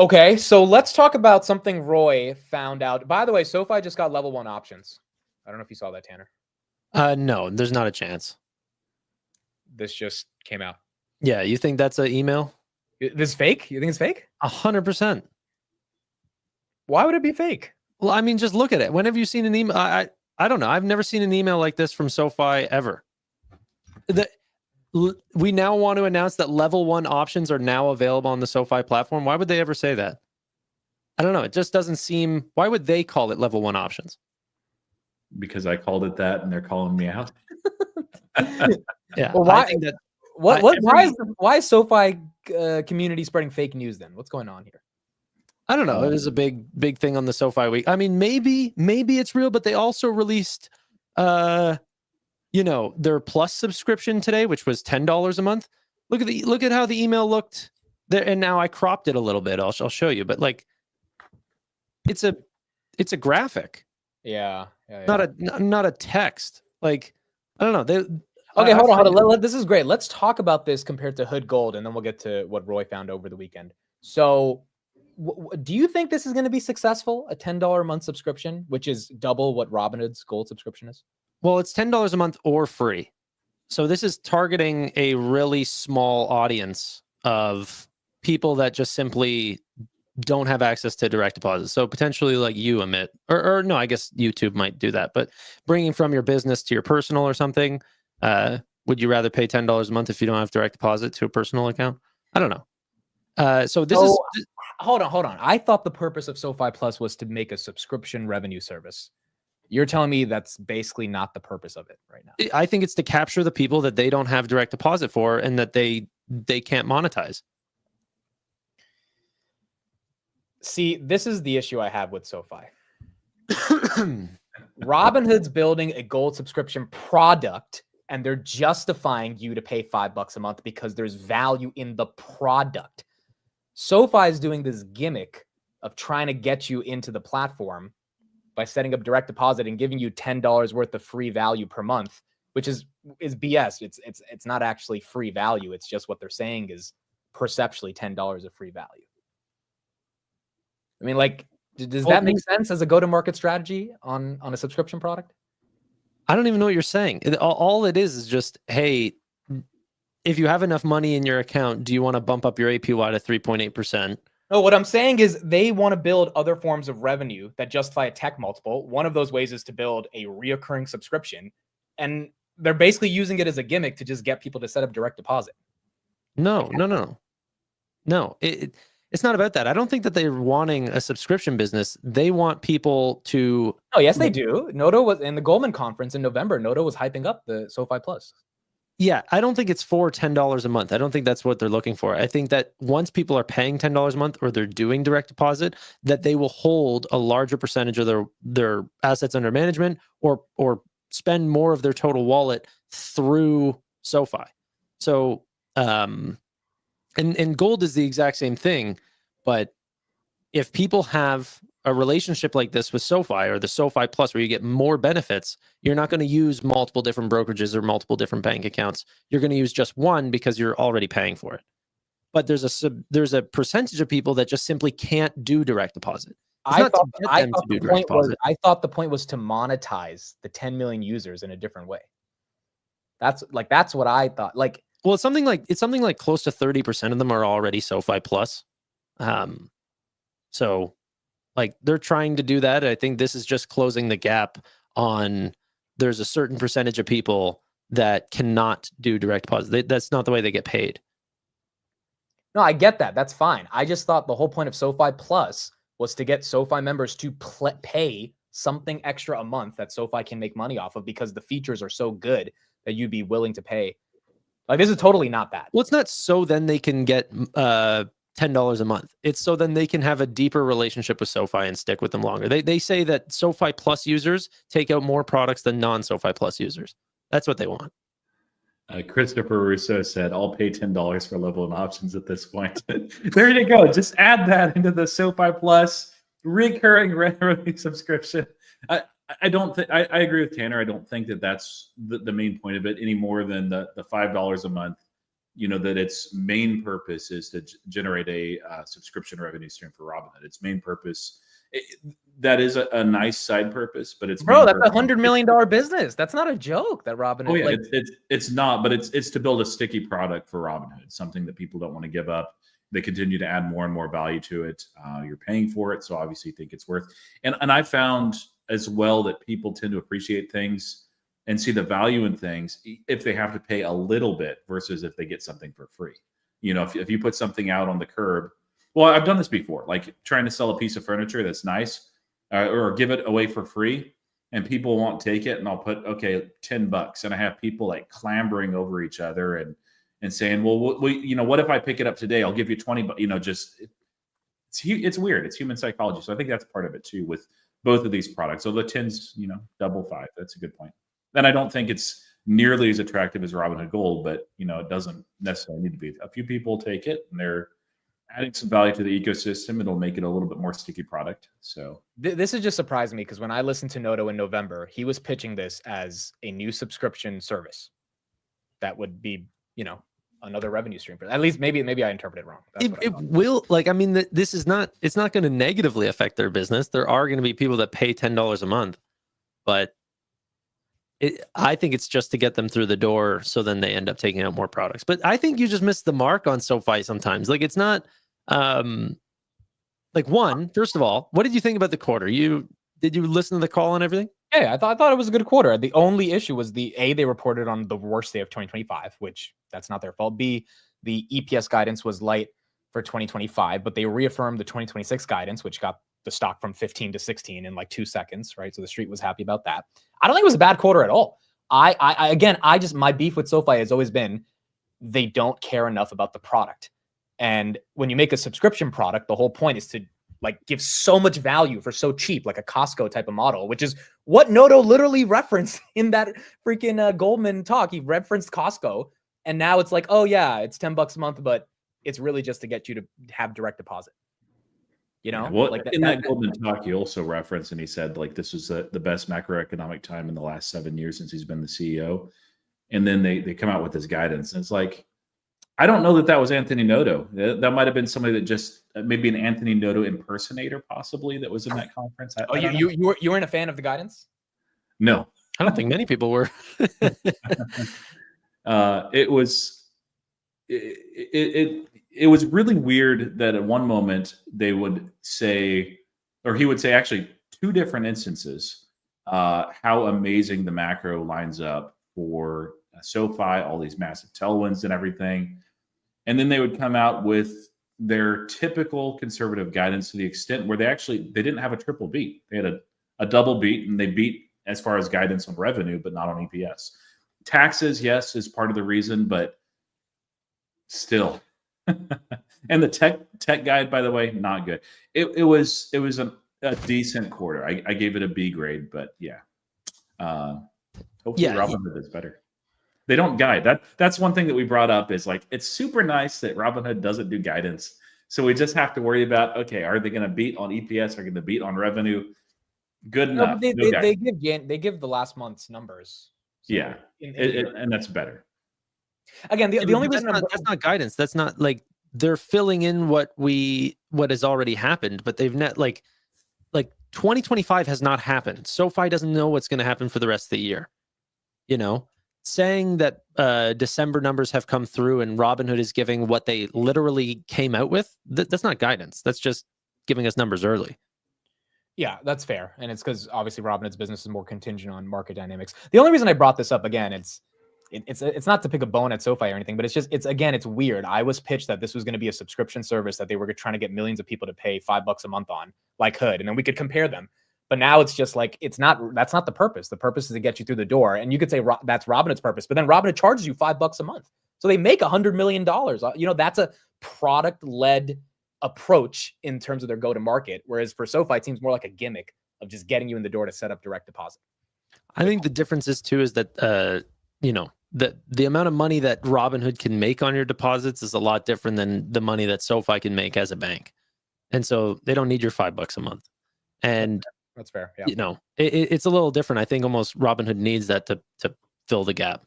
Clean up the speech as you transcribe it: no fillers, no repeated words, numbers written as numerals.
Okay, so let's talk about something Roy found out. By the way, SoFi just got level 1 options. I don't know if you saw that, Tanner. No, there's not a chance. This just came out. Yeah, you think that's an email? This is fake? You think it's fake? 100%. Why would it be fake? Well, I mean, just look at it. When have you seen an email? I don't know. I've never seen an email like this from SoFi ever. We now want to announce that level 1 options are now available on the SoFi platform. Why would they ever say that? I don't know. It just doesn't seem. Why would they call it level 1 options? Because I called it that, and they're calling me out. Yeah. Well, why? I think that. Why is SoFi community spreading fake news then? What's going on here? I don't know. It was a big thing on the SoFi week. I mean, maybe it's real, but they also released, their Plus subscription today, which was $10 a month. Look at how the email looked there, and now I cropped it a little bit. I'll show you, but like, it's a graphic. Yeah. Not a text. Like, I don't know. Okay, hold on. This is great. Let's talk about this compared to Hood Gold, and then we'll get to what Roy found over the weekend. So, do you think this is going to be successful? A $10 a month subscription, which is double what Robinhood's Gold subscription is? Well, it's $10 a month or free. So this is targeting a really small audience of people that just simply don't have access to direct deposit. So potentially like you, Amit, or no, I guess YouTube might do that. But bringing from your business to your personal or something, would you rather pay $10 a month if you don't have direct deposit to a personal account? I don't know. So this is... Hold on. I thought the purpose of SoFi Plus was to make a subscription revenue service. You're telling me that's basically not the purpose of it right now. I think it's to capture the people that they don't have direct deposit for and that they can't monetize. See, this is the issue I have with SoFi. Robinhood's building a gold subscription product, and they're justifying you to pay $5 a month because there's value in the product. SoFi is doing this gimmick of trying to get you into the platform by setting up direct deposit and giving you $10 worth of free value per month, which is BS. It's not actually free value. It's just what they're saying is perceptually $10 of free value. I mean, like, does that make sense as a go-to-market strategy on a subscription product? I don't even know what you're saying. All it is just, hey, if you have enough money in your account, do you want to bump up your APY to 3.8%? No, what I'm saying is they want to build other forms of revenue that justify a tech multiple. One of those ways is to build a reoccurring subscription. And they're basically using it as a gimmick to just get people to set up direct deposit. No. It's not about that. I don't think that they're wanting a subscription business. They want people to... Oh, yes, they do. Noto was in the Goldman conference in November. Noto was hyping up the SoFi Plus. Yeah, I don't think it's for $10 a month. I don't think that's what they're looking for. I think that once people are paying $10 a month or they're doing direct deposit, that they will hold a larger percentage of their assets under management or spend more of their total wallet through SoFi. So, and gold is the exact same thing, but if people have a relationship like this with SoFi or the SoFi Plus where you get more benefits, you're not going to use multiple different brokerages or multiple different bank accounts. You're going to use just one because you're already paying for it. But there's a percentage of people that just simply can't do direct deposit. I thought the point was to monetize the 10 million users in a different way. That's what I thought. Like, well, it's something like close to 30% of them are already SoFi Plus. So like they're trying to do that. I think this is just closing the gap on there's a certain percentage of people that cannot do direct deposit. That's not the way they get paid. No, I get that. That's fine. I just thought the whole point of SoFi Plus was to get SoFi members to pay something extra a month that SoFi can make money off of because the features are so good that you'd be willing to pay. Like, this is totally not that. Well, it's not so then they can get $10 a month. It's so then they can have a deeper relationship with SoFi and stick with them longer. They say that SoFi Plus users take out more products than non-SoFi Plus users. That's what they want. Christopher Russo said, I'll pay $10 for level 1 options at this point. There you go. Just add that into the SoFi Plus recurring revenue subscription. I agree with Tanner. I don't think that that's the main point of it any more than the $5 a month that its main purpose is to generate a subscription revenue stream for Robinhood. Its main purpose, that is a nice side purpose, but it's Bro, that's $100 million business. That's not a joke. That Robinhood. Oh yeah, it's not, but it's to build a sticky product for Robinhood, something that people don't want to give up. They continue to add more and more value to it. You're paying for it, so obviously you think it's worth. And I found as well that people tend to appreciate things and see the value in things if they have to pay a little bit versus if they get something for free. If you put something out on the curb, well, I've done this before, like trying to sell a piece of furniture that's nice or give it away for free, and people won't take it, and I'll put $10, and I have people like clambering over each other and saying, well, what if I pick it up today? I'll give you 20, but it's weird. It's human psychology. So I think that's part of it too with both of these products. So the 10's, double 5. That's a good point. And I don't think it's nearly as attractive as Robinhood Gold, but it doesn't necessarily need to be. A few people take it and they're adding some value to the ecosystem. It'll make it a little bit more sticky product. So this is just surprising me because when I listened to Noto in November, he was pitching this as a new subscription service that would be, another revenue stream for at least maybe I interpreted it wrong. It will, this is not, it's not going to negatively affect their business. There are going to be people that pay $10 a month, but I think it's just to get them through the door. So then they end up taking out more products. But I think you just missed the mark on SoFi sometimes. It's not first of all, what did you think about the quarter? Did you listen to the call and everything? Yeah, I thought it was a good quarter. The only issue was they reported on the worst day of 2025, which that's not their fault. B, the EPS guidance was light for 2025, but they reaffirmed the 2026 guidance, which got the stock from 15 to 16 in like 2 seconds, right? So the street was happy about that. I don't think it was a bad quarter at all. My beef with SoFi has always been they don't care enough about the product. And when you make a subscription product, the whole point is to give so much value for so cheap, like a Costco type of model, which is what Noto literally referenced in that freaking Goldman talk. He referenced Costco, and now it's like, oh yeah, it's $10 a month, but it's really just to get you to have direct deposit. Well, in that Goldman talk, he also referenced, and he said this was the best macroeconomic time in the last 7 years since he's been the CEO. And then they come out with this guidance, and it's like, I don't know that was Anthony Noto. That might have been somebody that just maybe an Anthony Noto impersonator, possibly, that was in that conference. You weren't a fan of the guidance? No, I don't think many people were. It was really weird that at one moment they would say, or he would say, actually 2 different instances, how amazing the macro lines up for SoFi, all these massive tailwinds and everything. And then they would come out with their typical conservative guidance to the extent where they didn't have a triple beat. They had a double beat, and they beat as far as guidance on revenue, but not on EPS. Taxes, yes, is part of the reason, but still. And the tech guide, by the way, not good. It was a decent quarter. I gave it a B grade, but yeah. Hopefully Robinhood is better. They don't guide. That's one thing that we brought up is it's super nice that Robinhood doesn't do guidance. So we just have to worry about, okay, are they going to beat on EPS? Are they going to beat on revenue? Good enough. They give the last month's numbers. So yeah, and that's better. Again, the only reason that's not guidance. That's not they're filling in what has already happened, but they've not 2025 has not happened. SoFi doesn't know what's going to happen for the rest of the year. Saying that December numbers have come through and Robinhood is giving what they literally came out with, that's not guidance. That's just giving us numbers early. Yeah, that's fair. And it's because obviously Robinhood's business is more contingent on market dynamics. The only reason I brought this up again, it's not to pick a bone at SoFi or anything, but it's weird. I was pitched that this was going to be a subscription service that they were trying to get millions of people to pay $5 a month on, like Hood, and then we could compare them. But now it's just that's not the purpose. The purpose is to get you through the door. And you could say that's Robinhood's purpose, but then Robinhood charges you $5 a month. So they make $100 million. That's a product-led approach in terms of their go-to-market. Whereas for SoFi, it seems more like a gimmick of just getting you in the door to set up direct deposit. I think the difference is too, is that, the amount of money that Robinhood can make on your deposits is a lot different than the money that SoFi can make as a bank. And so they don't need your $5 a month. And that's fair. Yeah. It's a little different. I think almost Robinhood needs that to fill the gap.